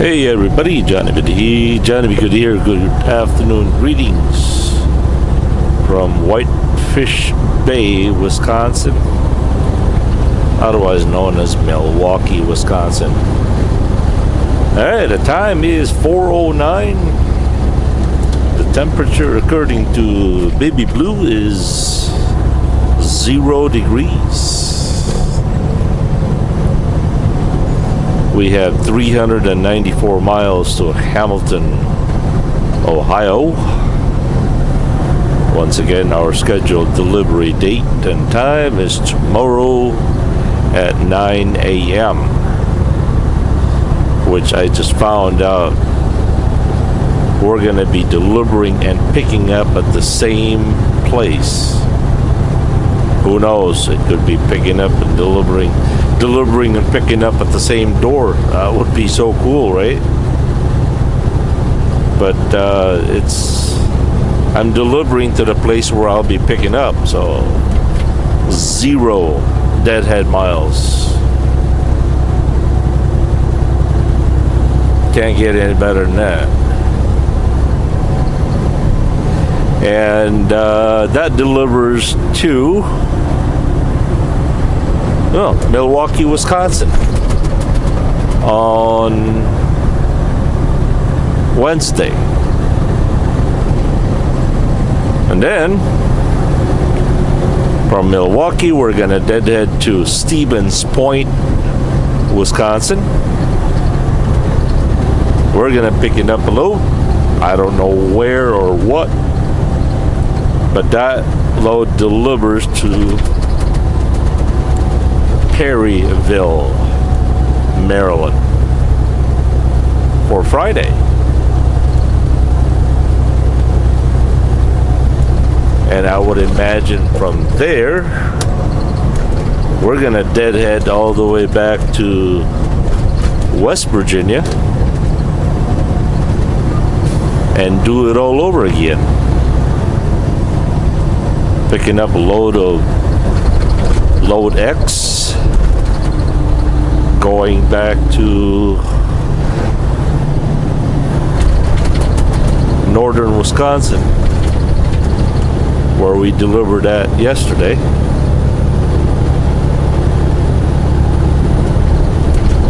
Hey everybody, Johnny B. Good here. Good afternoon. Greetings from Whitefish Bay, Wisconsin, otherwise known as Milwaukee, Wisconsin. Alright, the time is 4:09. The temperature according to Baby Blue is 0 degrees. We have 394 miles to Hamilton, Ohio. Once again, our scheduled delivery date and time is tomorrow at 9 a.m., which I just found out we're going to be delivering and picking up at the same place. Who knows? It could be picking up and delivering and picking up at the same door. That would be so cool, right? But I'm delivering to the place where I'll be picking up, so 0 deadhead miles. Can't get any better than that. And that delivers to Milwaukee, Wisconsin on Wednesday. And then from Milwaukee, we're going to deadhead to Stevens Point, Wisconsin. We're going to pick it up a load. I don't know where or what, but that load delivers to Perryville, Maryland for Friday. And I would imagine from there we're gonna deadhead all the way back to West Virginia and do it all over again, picking up a load X, going back to northern Wisconsin, where we delivered at yesterday.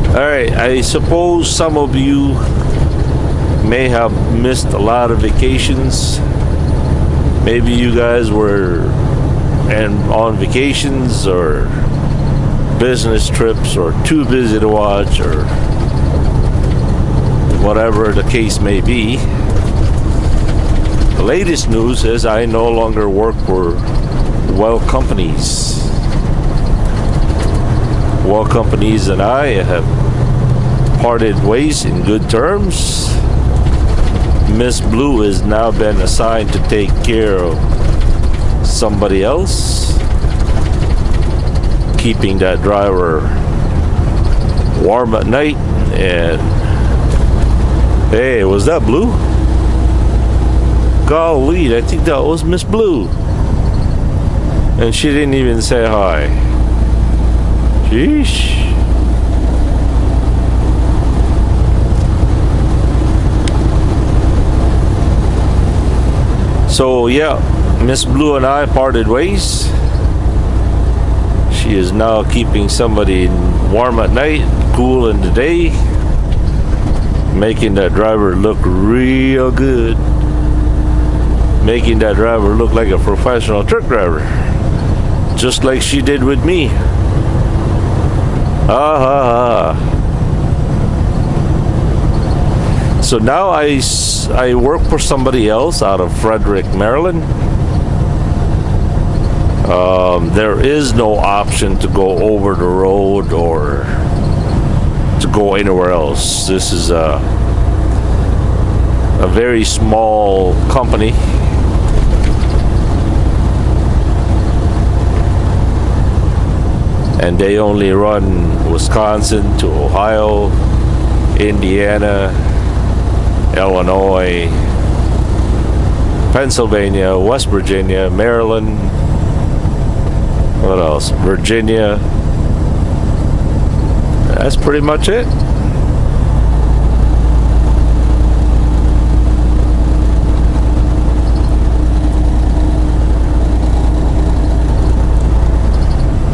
Alright, I suppose some of you may have missed a lot of vacations. Maybe you guys were on vacations or business trips or too busy to watch or whatever the case may be. The latest news is I no longer work for Well Companies. Well Companies and I have parted ways in good terms. Miss Blue has now been assigned to take care of somebody else, keeping that driver warm at night. And hey, was that Blue? Golly, I think that was Miss Blue, and she didn't even say hi. Sheesh. So yeah, Miss Blue and I parted ways. She is now keeping somebody warm at night, cool in the day, making that driver look real good, making that driver look like a professional truck driver, just like she did with me. So now I work for somebody else out of Frederick, Maryland. There is no option to go over the road or to go anywhere else. This is a very small company. And they only run Wisconsin to Ohio, Indiana, Illinois, Pennsylvania, West Virginia, Maryland, what else? Virginia. That's pretty much it.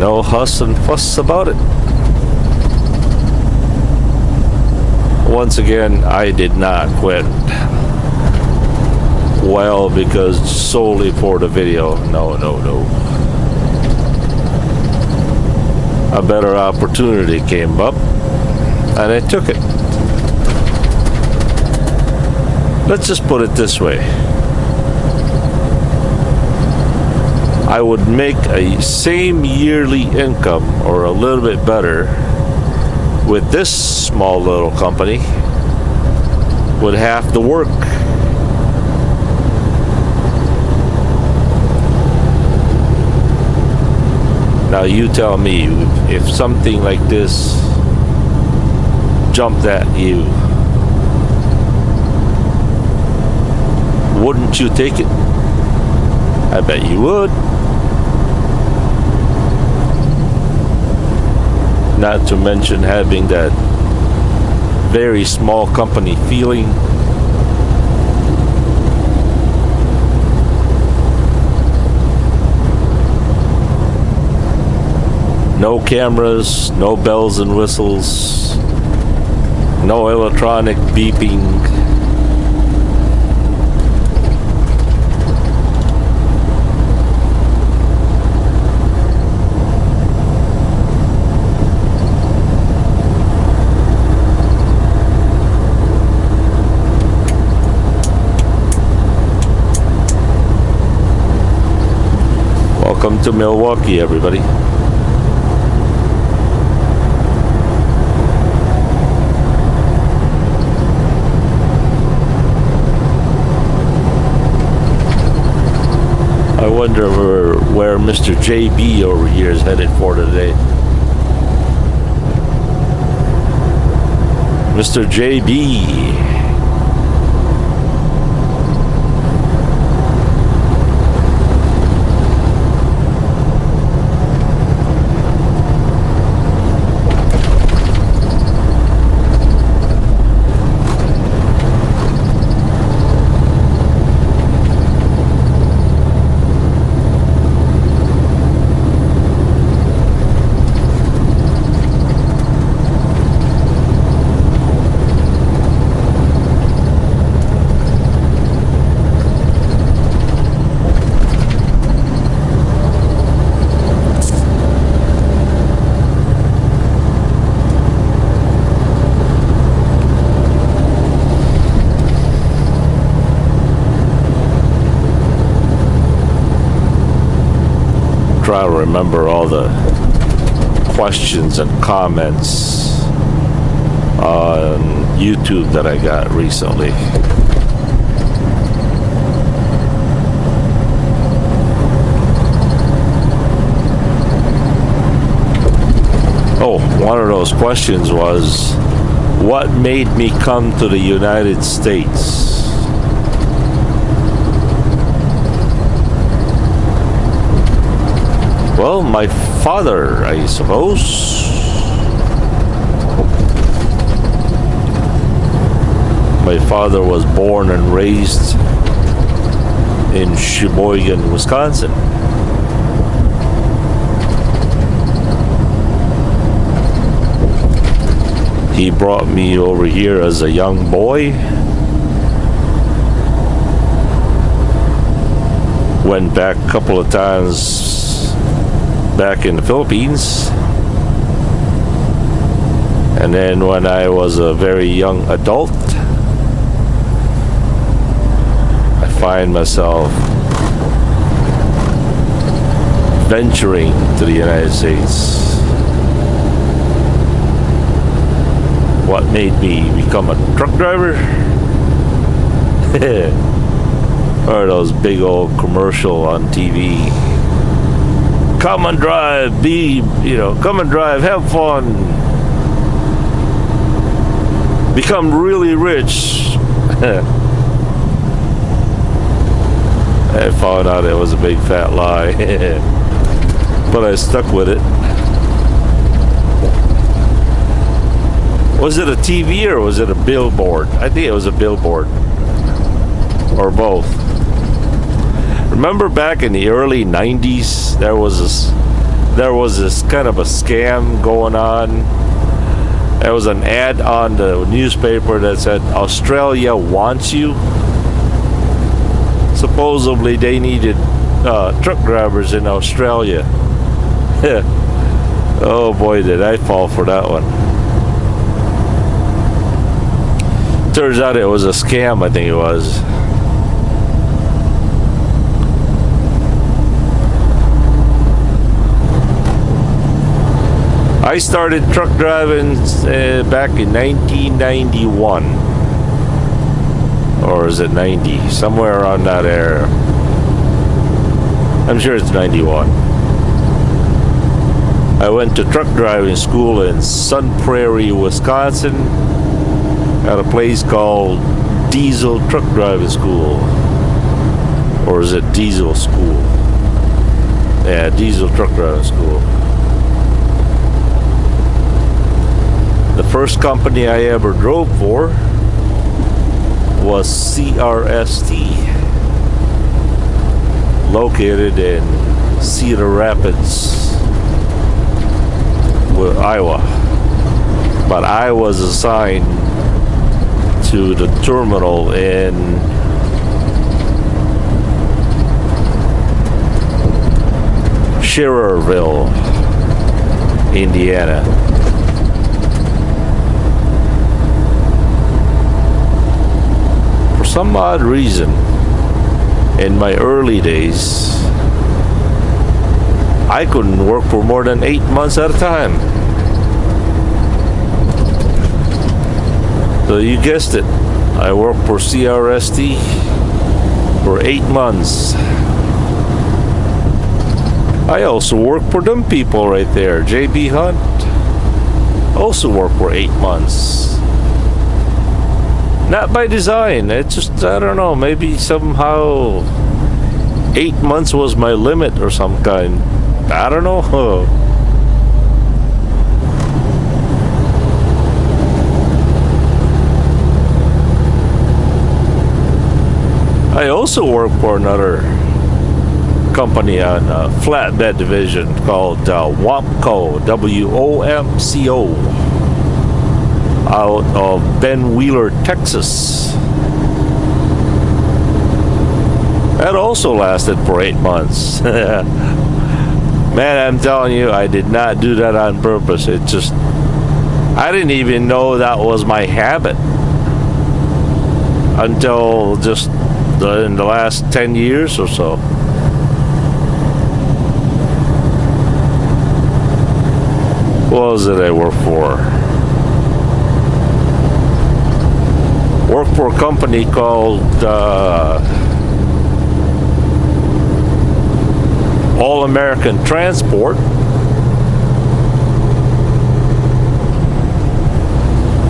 No fuss and fuss about it. Once again, I did not quit. Well, because solely for the video. No. A better opportunity came up, and I took it. Let's just put it this way. I would make a same yearly income or a little bit better with this small little company with half the work. Now you tell me, if something like this jumped at you, wouldn't you take it? I bet you would. Not to mention having that very small company feeling. No cameras, no bells and whistles, no electronic beeping. Welcome to Milwaukee, everybody. I wonder where Mr. JB over here is headed for today. Mr. JB. Try to remember all the questions and comments on YouTube that I got recently. Oh, one of those questions was, what made me come to the United States? Well, my father, I suppose. My father was born and raised in Sheboygan, Wisconsin. He brought me over here as a young boy. Went back a couple of times back in the Philippines, and then when I was a very young adult, I find myself venturing to the United States. What made me become a truck driver? Or those big old commercial on TV. Come and drive, come and drive, have fun, become really rich. I found out it was a big fat lie, but I stuck with it. Was it a TV or was it a billboard? I think it was a billboard, or both. Remember back in the early 90s, there was this kind of a scam going on. There was an ad on the newspaper that said Australia wants you. Supposedly they needed truck drivers in Australia. Oh boy, did I fall for that one. Turns out it was a scam, I think it was. I started truck driving back in 1991. Or is it 90? Somewhere around that area. I'm sure it's 91. I went to truck driving school in Sun Prairie, Wisconsin, at a place called Diesel Truck Driving School. Or is it Diesel School? Yeah, Diesel Truck Driving School. The first company I ever drove for was CRST, located in Cedar Rapids, Iowa. But I was assigned to the terminal in Schererville, Indiana. For some odd reason, in my early days, I couldn't work for more than 8 months at a time. So you guessed it, I worked for CRST for 8 months. I also worked for them people right there, JB Hunt. Also worked for 8 months. Not by design, it's just, I don't know, maybe somehow 8 months was my limit or some kind. I don't know. I also work for another company on a flatbed division called WOMCO, WOMCO, out of Ben Wheeler, Texas. That also lasted for 8 months. Man, I'm telling you, I did not do that on purpose. It just, I didn't even know that was my habit until just in the last 10 years or so. What was it I worked for? Worked for a company called All American Transport.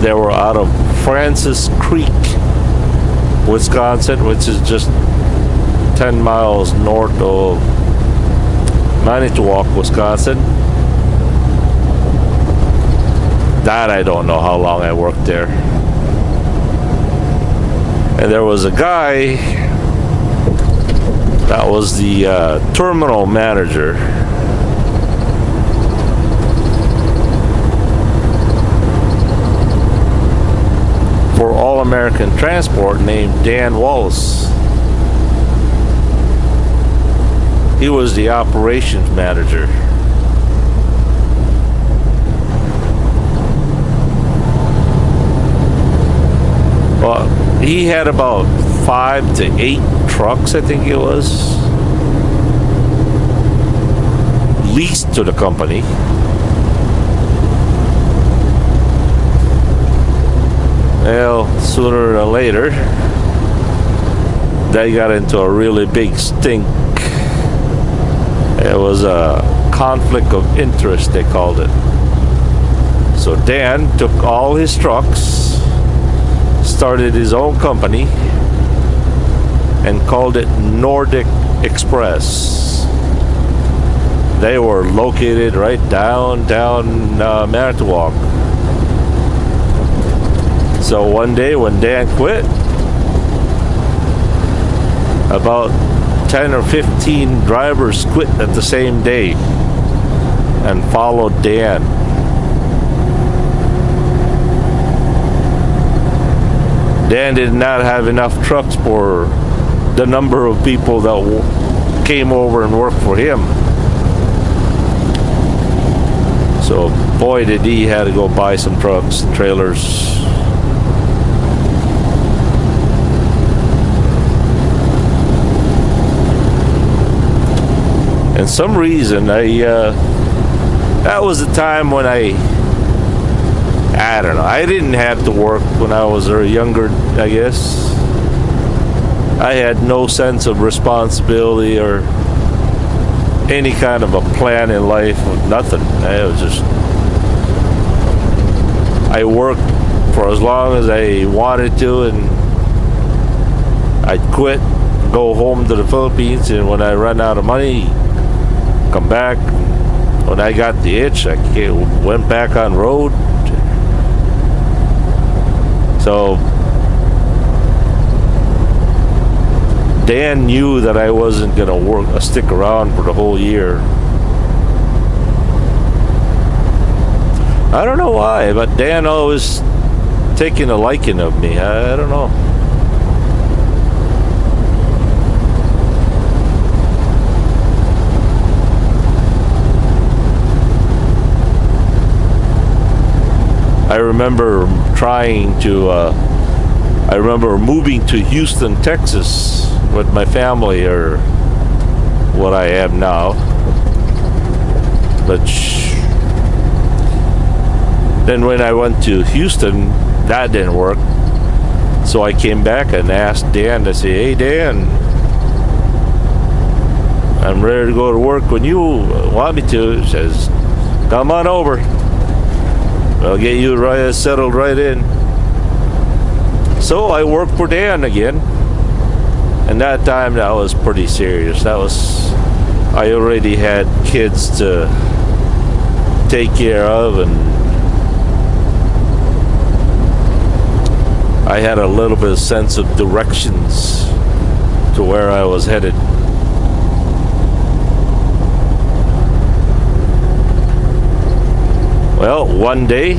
They were out of Francis Creek, Wisconsin, which is just 10 miles north of Manitowoc, Wisconsin. That I don't know how long I worked there. And there was a guy that was the terminal manager for All American Transport named Dan Wallace. He was the operations manager. Well, he had about 5 to 8 trucks, I think it was, leased to the company. Well, sooner than later, they got into a really big stink. It was a conflict of interest, they called it. So Dan took all his trucks, started his own company, and called it Nordic Express. They were located right down Manitowoc. So one day when Dan quit, about 10 or 15 drivers quit at the same day. and followed Dan. Dan did not have enough trucks for the number of people that came over and worked for him. So boy did he had to go buy some trucks and trailers. And some reason that was the time when I don't know, I didn't have to work when I was younger, I guess. I had no sense of responsibility or any kind of a plan in life, nothing. I worked for as long as I wanted to, and I'd quit, go home to the Philippines, and when I ran out of money, come back. When I got the itch, I went back on road. So Dan knew that I wasn't gonna stick around for the whole year. I don't know why, but Dan always taking a liking of me. I don't know. I remember I remember moving to Houston, Texas with my family, or what I am now. But then when I went to Houston, that didn't work. So I came back and asked Dan to say, "Hey Dan, I'm ready to go to work when you want me to." He says, "Come on over. I'll get you settled right in." So I worked for Dan again, and that time that was pretty serious. I already had kids to take care of, and I had a little bit of sense of directions to where I was headed. Well, one day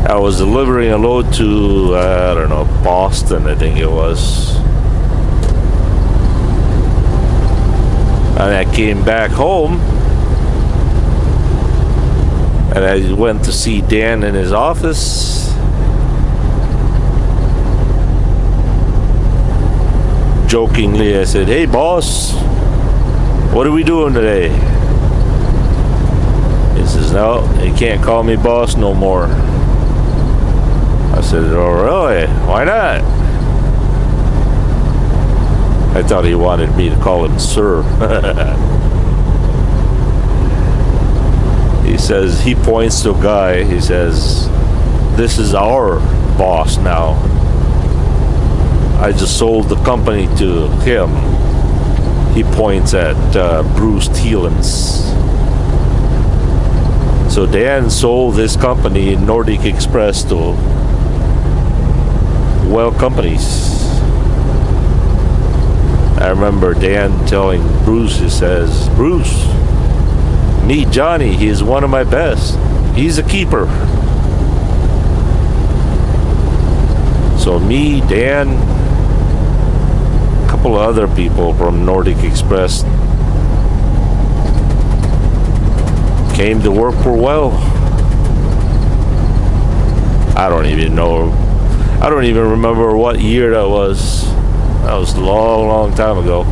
I was delivering a load to, I don't know, Boston, I think it was. And I came back home, and I went to see Dan in his office. Jokingly, I said, "Hey boss, what are we doing today?" He says, "No, you can't call me boss no more." I said, "Oh really? Why not?" I thought he wanted me to call him sir. He says, he points to a guy, he says, "This is our boss now. I just sold the company to him." He points at Bruce Thielens. So Dan sold this company, Nordic Express, to well companies. I remember Dan telling Bruce, he says, "Bruce, meet Johnny, he's one of my best. He's a keeper." So me, Dan, a couple of other people from Nordic Express came to work for well. I don't even remember what year that was. That was a long, long time ago.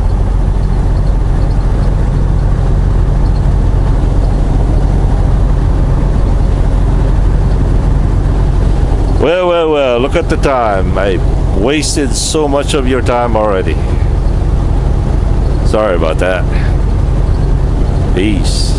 Well, look at the time. I wasted so much of your time already. Sorry about that. Peace.